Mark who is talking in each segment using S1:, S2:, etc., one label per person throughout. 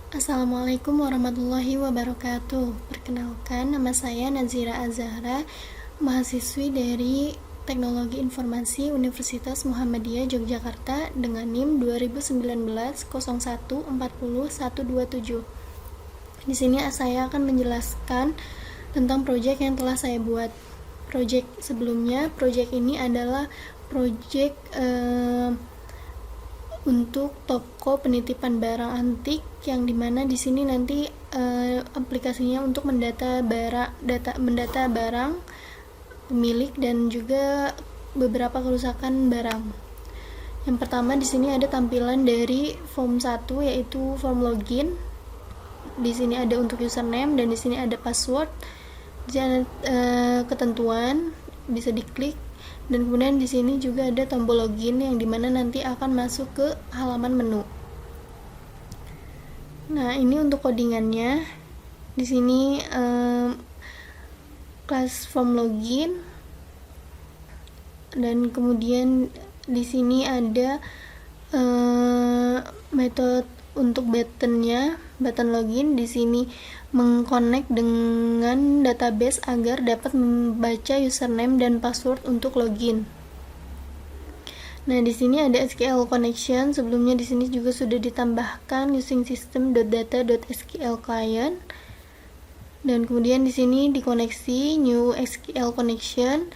S1: Assalamualaikum warahmatullahi wabarakatuh. Perkenalkan, nama saya Nazira Azahra, mahasiswi dari Teknologi Informasi Universitas Muhammadiyah Yogyakarta dengan NIM 2019 01 40 127. Di sini saya akan menjelaskan tentang proyek yang telah saya buat. Proyek sebelumnya, proyek ini adalah proyek untuk toko penitipan barang antik, yang dimana di sini nanti aplikasinya untuk mendata barang pemilik dan juga beberapa kerusakan barang. Yang pertama di sini ada tampilan dari form 1, yaitu form login. Di sini ada untuk username dan di sini ada password. Jangan ketentuan bisa diklik, dan kemudian di sini juga ada tombol login yang dimana nanti akan masuk ke halaman menu. Nah, ini untuk codingannya. Di sini kelas form login, dan kemudian di sini ada metode untuk button login. Di sini mengconnect dengan database agar dapat membaca username dan password untuk login. Nah, di sini ada SQL connection. Sebelumnya di sini juga sudah ditambahkan using system.data.sql client. Dan kemudian di sini dikoneksi new SQL connection,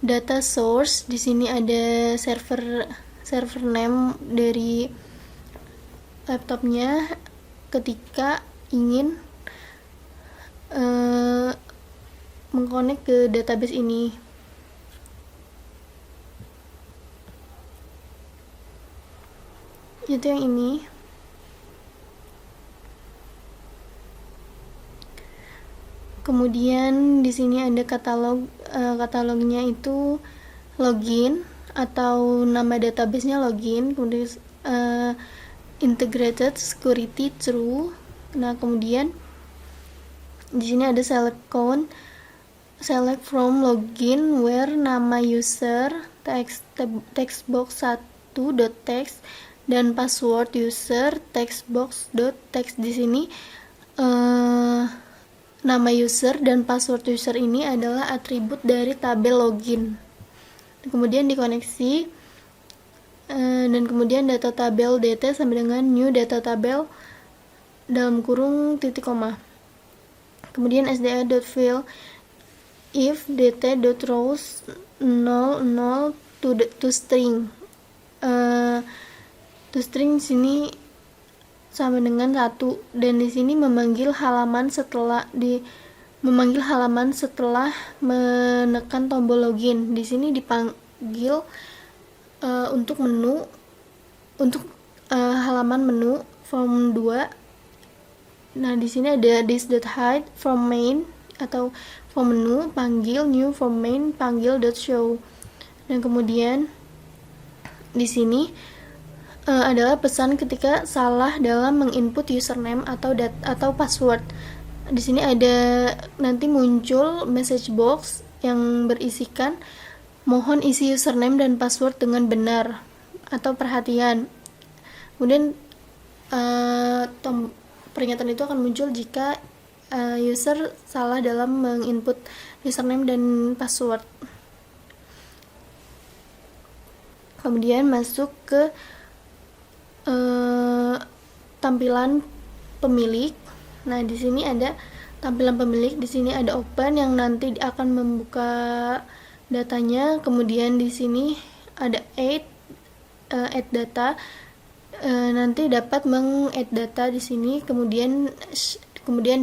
S1: data source. Di sini ada server name dari laptopnya ketika ingin mengkonek ke database ini. Itu yang ini. Kemudian di sini ada katalognya itu login atau nama databasenya login, kemudian integrated security true. Nah, kemudian di sini ada select from login where nama user text box 1.text dan password user textbox.text. Di sini nama user dan password user ini adalah atribut dari tabel login. Kemudian dikoneksi dan kemudian data tabel dt sampai dengan new data tabel dalam kurung titik koma. Kemudian sda.fill if dt.rows 00 to string. To string sini sama dengan 1, dan di sini memanggil halaman setelah menekan tombol login. Di sini dipanggil untuk menu, untuk halaman menu form 2. Nah, di sini ada this.hide from main atau form menu, panggil new from main, panggil.show. Dan kemudian di sini adalah pesan ketika salah dalam menginput username atau password. Di sini ada nanti muncul message box yang berisikan mohon isi username dan password dengan benar atau perhatian. Kemudian peringatan itu akan muncul jika user salah dalam menginput username dan password. Kemudian masuk ke tampilan pemilik. Nah, di sini ada tampilan pemilik. Di sini ada open yang nanti akan membuka datanya. Kemudian di sini ada add data. Nanti dapat meng-add data di sini. Kemudian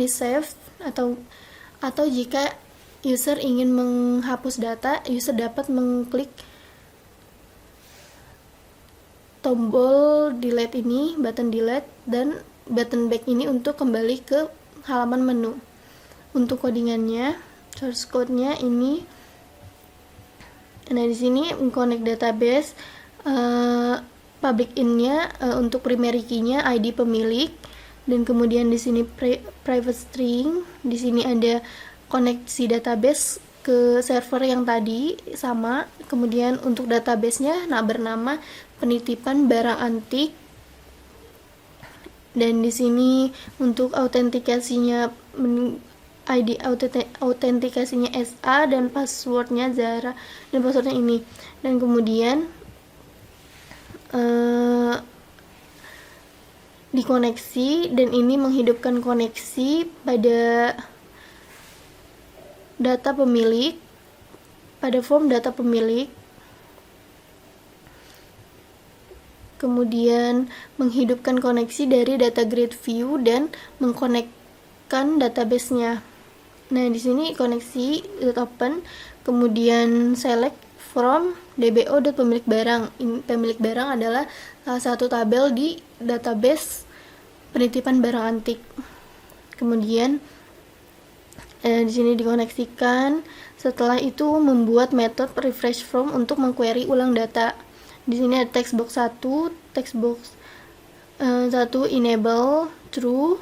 S1: di save atau jika user ingin menghapus data, user dapat mengklik tombol delete ini, button delete, dan button back ini untuk kembali ke halaman menu. Untuk codingannya, source code-nya ini. Nah, di sini connect database, public in-nya untuk primary key-nya ID pemilik, dan kemudian di sini private string. Di sini ada koneksi database ke server yang tadi sama. Kemudian untuk database-nya bernama penitipan barang antik. Dan di sini untuk autentikasinya ID autentikasinya SA dan passwordnya Zara, dan passwordnya ini. Dan kemudian dikoneksi, dan ini menghidupkan koneksi pada data pemilik, pada form data pemilik. Kemudian menghidupkan koneksi dari data grid view dan mengkonekkan database-nya. Nah, di sini koneksi .open, kemudian select from dbo.pemilik barang. Pemilik barang adalah salah satu tabel di database penitipan barang antik. Kemudian di sini dikoneksikan. Setelah itu membuat metode refresh from untuk mengquery ulang data. Di sini ada text box 1, text box 1 enable true,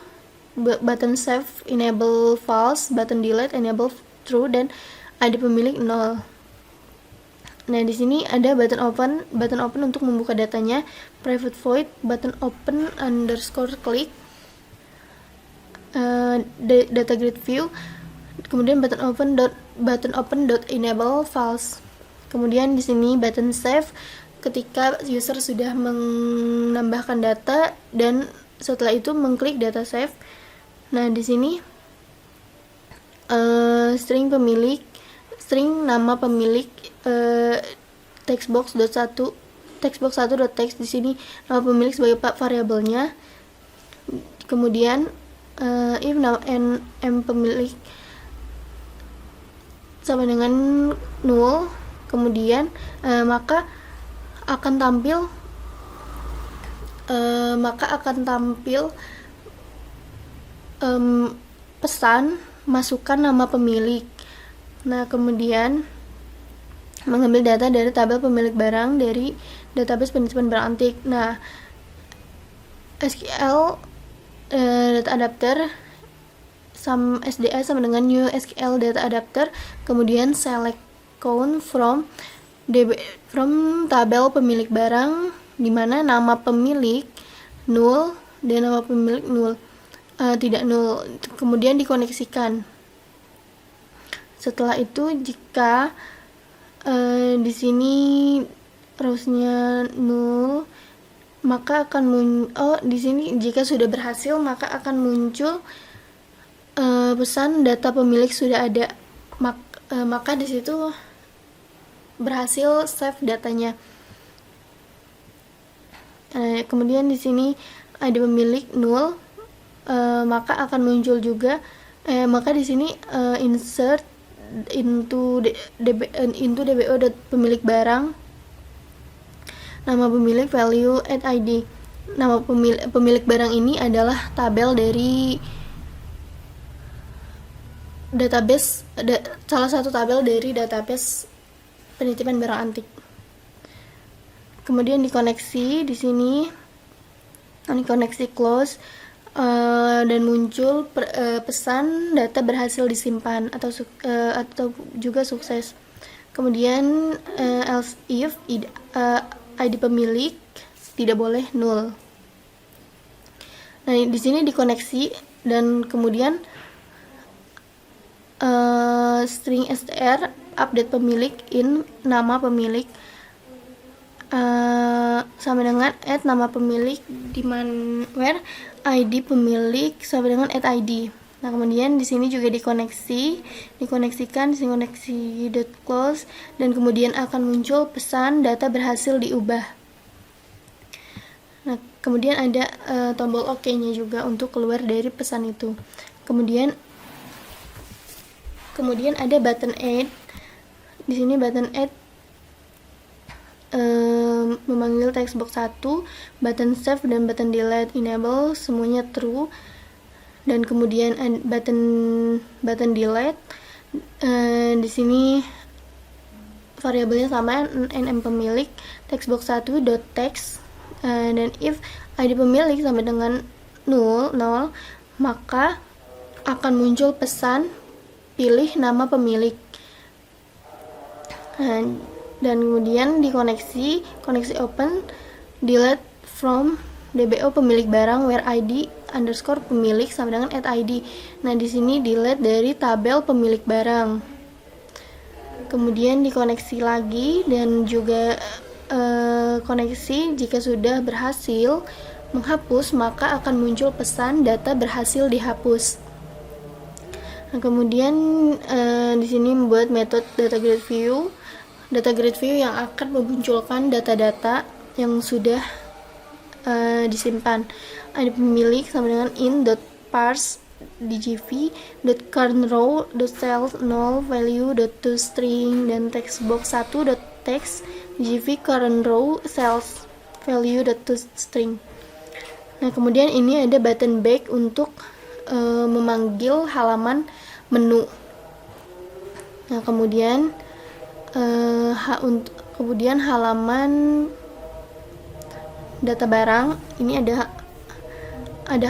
S1: button save enable false, button delete enable true, dan ada pemilik 0. Nah, di sini ada button open untuk membuka datanya, private void, button open underscore click, data grid view, kemudian button open dot enable false. Kemudian di sini button save ketika user sudah menambahkan data dan setelah itu mengklik data save. Nah, di sini string nama pemilik textbox1.text, di sini nama pemilik sebagai variabelnya. Kemudian if nama pemilik sama dengan null, kemudian maka akan tampil pesan masukkan nama pemilik. Nah, kemudian mengambil data dari tabel pemilik barang dari database penitipan barang antik. Nah, SQL data adapter SDA sama dengan new SQL data adapter, kemudian select count from tabel pemilik barang, di mana nama pemilik null dan nama pemilik tidak null, kemudian dikoneksikan. Setelah itu jika di sini rowsnya null, maka akan di sini jika sudah berhasil maka akan muncul pesan data pemilik sudah ada, maka di situ berhasil save datanya. Kemudian di sini ada pemilik null, maka akan muncul juga maka di sini insert into dbo pemilik barang, nama pemilik value add id. Nama pemilik barang ini adalah tabel dari database, salah satu tabel dari database penitipan barang antik. Kemudian dikoneksi, di sini koneksi close, dan muncul pesan data berhasil disimpan atau juga sukses. Kemudian else if ID pemilik tidak boleh null. Nah, di sini dikoneksi dan kemudian string str update pemilik in nama pemilik sama dengan add nama pemilik, di mana where ID pemilik sama dengan add ID. Nah, kemudian di sini juga dikoneksikan koneksi.close, dan kemudian akan muncul pesan data berhasil diubah. Nah, kemudian ada tombol OK-nya juga untuk keluar dari pesan itu. Kemudian ada button add. Di sini button add memanggil text box 1, button save dan button delete enable semuanya true, dan kemudian button delete di sini variabelnya sama nm pemilik text box 1 dot text, dan if id pemilik sama dengan 0, maka akan muncul pesan pilih nama pemilik. Dan kemudian dikoneksi open delete from DBO pemilik barang where ID underscore pemilik sama dengan @id. Nah, di sini dilihat dari tabel pemilik barang. Kemudian dikoneksi lagi dan juga koneksi jika sudah berhasil menghapus, maka akan muncul pesan data berhasil dihapus. Nah, kemudian di sini membuat metode data grid view. Data grid view yang akan memunculkan data-data yang sudah disimpan. Ada pemilik sama dengan in.parse dgv.current row .cells 0 value .toString dan textbox 1.text dgv current row cells value .toString. Nah, kemudian ini ada button back untuk memanggil halaman menu. Nah, kemudian halaman data barang, ini ada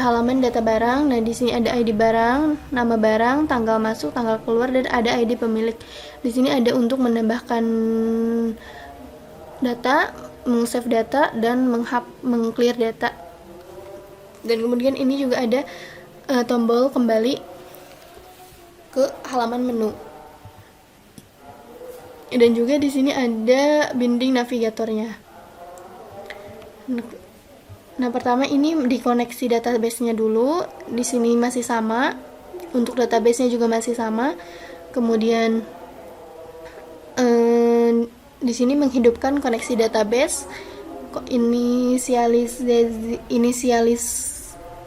S1: halaman data barang. Nah, di sini ada ID barang, nama barang, tanggal masuk, tanggal keluar, dan ada ID pemilik. Di sini ada untuk menambahkan data, meng-save data, dan meng-clear data. Dan kemudian ini juga ada tombol kembali ke halaman menu. Dan juga di sini ada binding navigatornya. Nah, pertama ini dikoneksi database-nya dulu. Di sini masih sama. Untuk database-nya juga masih sama. Kemudian di sini menghidupkan koneksi database,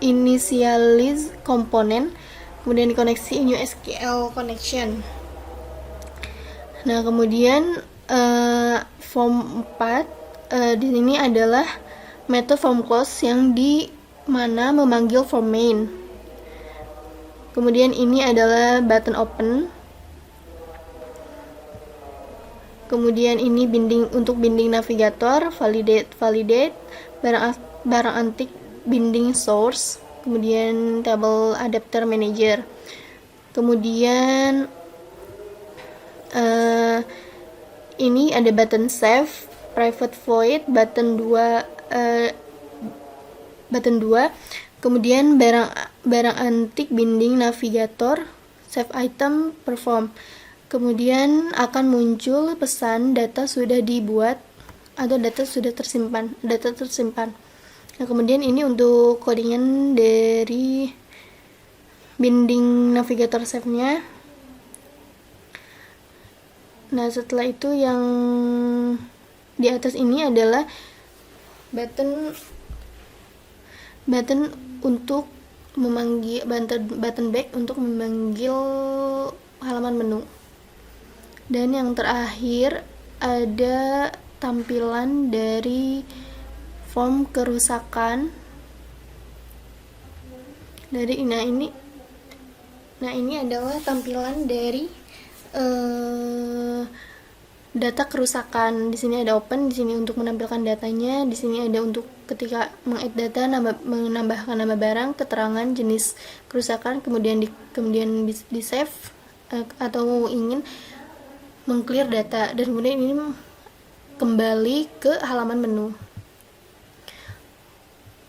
S1: initialize komponen, kemudian dikoneksi new SQL connection. Nah, kemudian form 4 di sini adalah method form close yang di mana memanggil form main. Kemudian ini adalah button open. Kemudian ini untuk binding navigator, validate, barang antik, binding source, kemudian table adapter manager. Kemudian ini ada button save, private void, button 2, kemudian barang antik, binding navigator, save item, perform. Kemudian akan muncul pesan data sudah dibuat atau data tersimpan. Nah, kemudian ini untuk codingan dari binding navigator save-nya. Nah, setelah itu yang di atas ini adalah button untuk memanggil, button back untuk memanggil halaman menu. Dan yang terakhir ada tampilan dari form kerusakan dari ini adalah tampilan dari data kerusakan. Di sini ada open, di sini untuk menampilkan datanya, di sini ada untuk ketika meng-add data, menambahkan nama barang, keterangan jenis kerusakan, kemudian di save atau ingin meng-clear data, dan kemudian ini kembali ke halaman menu.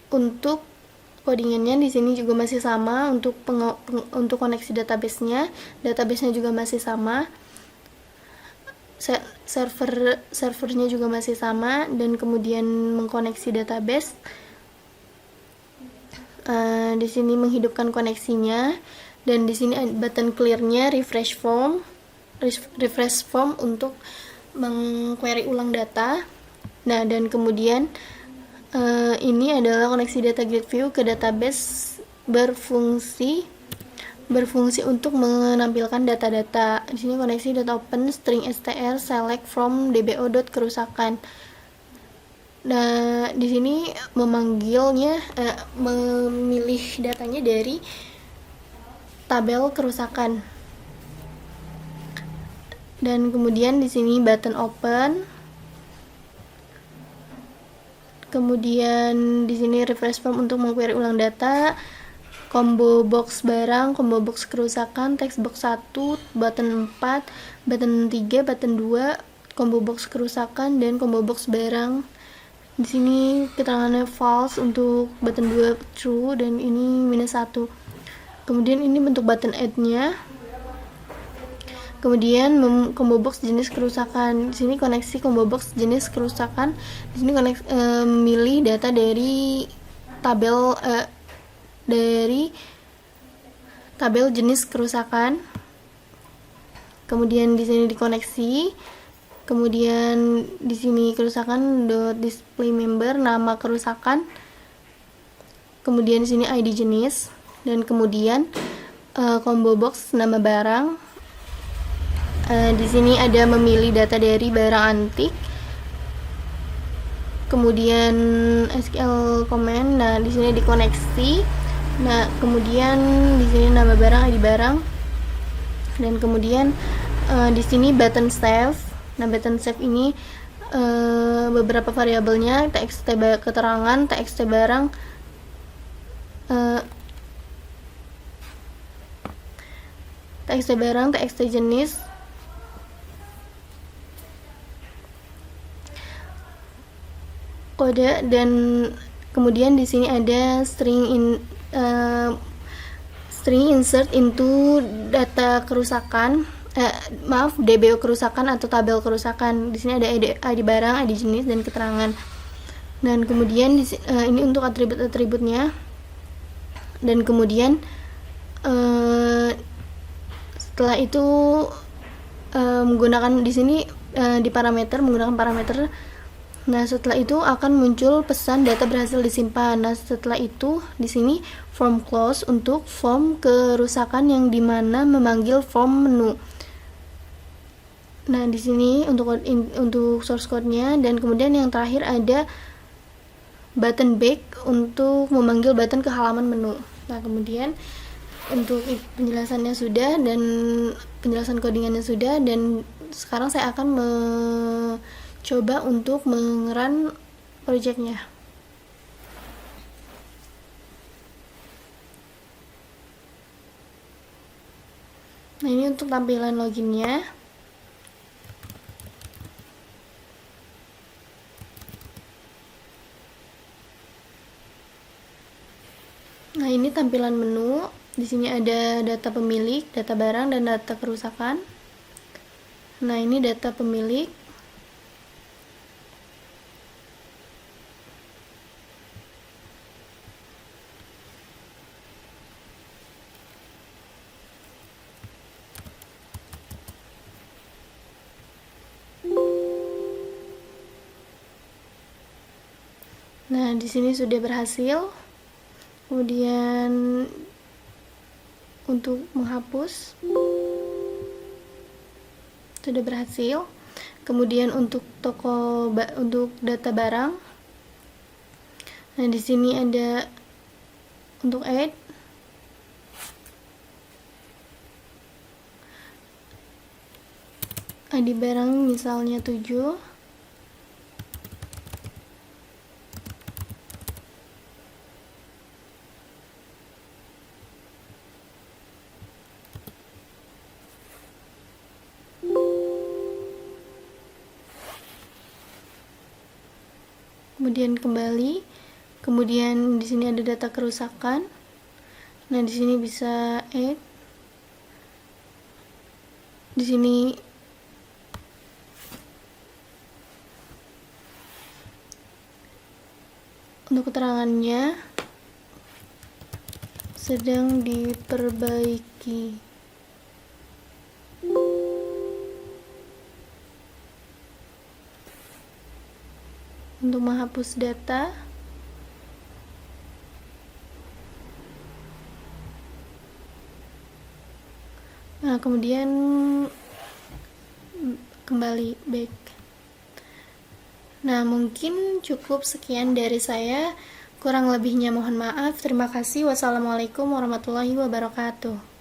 S1: Untuk codingannya di sini juga masih sama. Untuk koneksi database-nya juga masih sama. Servernya juga masih sama, dan kemudian mengkoneksi database. Di sini menghidupkan koneksinya, dan di sini ada button clear-nya, refresh form untuk mengquery ulang data. Nah, dan kemudian ini adalah koneksi data grid view ke database berfungsi untuk menampilkan data-data. Di sini koneksi data open string str select from dbo.kerusakan. Nah, di sini memilih datanya dari tabel kerusakan. Dan kemudian di sini button open. Kemudian di sini refresh form untuk mengquery ulang data, combo box barang, combo box kerusakan, text box 1, button 4, button 3, button 2, combo box kerusakan, dan combo box barang Di sini keterangannya false untuk button 2 true dan ini -1. Kemudian ini bentuk button add-nya. Kemudian combo box jenis kerusakan. Di sini koneksi combo box jenis kerusakan. Di sini memilih data dari tabel jenis kerusakan. Kemudian di sini dikoneksi. Kemudian di sini kerusakan display member, nama kerusakan. Kemudian di sini ID jenis dan kemudian combo box nama barang. Di sini ada memilih data dari barang antik. Kemudian SQL command. Nah, di sini dikoneksi. Nah, kemudian di sini nama barang, ID barang. Dan kemudian di sini button save. Nah, button save ini beberapa variabelnya, txt keterangan, txt barang, txt jenis, kode, dan kemudian di sini ada string insert into data kerusakan. DBO kerusakan atau tabel kerusakan. Di sini ada ID barang, ID jenis, dan keterangan. Dan kemudian ini untuk atribut-atributnya. Dan kemudian setelah itu menggunakan di sini menggunakan parameter. Nah, setelah itu akan muncul pesan data berhasil disimpan. Nah, setelah itu di sini form close untuk form kerusakan yang dimana memanggil form menu. Nah, di sini untuk source code-nya, dan kemudian yang terakhir ada button back untuk memanggil button ke halaman menu. Nah, kemudian untuk penjelasannya sudah dan penjelasan codingannya sudah, dan sekarang saya akan mencoba untuk mengerun projectnya. Nah, ini untuk tampilan loginnya. Nah, ini tampilan menu. Di sini ada data pemilik, data barang, dan data kerusakan. Nah, ini data pemilik. Nah, di sini sudah berhasil. Kemudian untuk menghapus sudah berhasil. Kemudian untuk untuk data barang. Nah, di sini ada untuk add. ID barang misalnya 7. Kemudian kembali. Kemudian di sini ada data kerusakan. Nah, di sini bisa add. Di sini untuk keterangannya sedang diperbaiki. Untuk menghapus data, nah kemudian kembali back. Nah, mungkin cukup sekian dari saya. Kurang lebihnya mohon maaf. Terima kasih. Wassalamualaikum warahmatullahi wabarakatuh.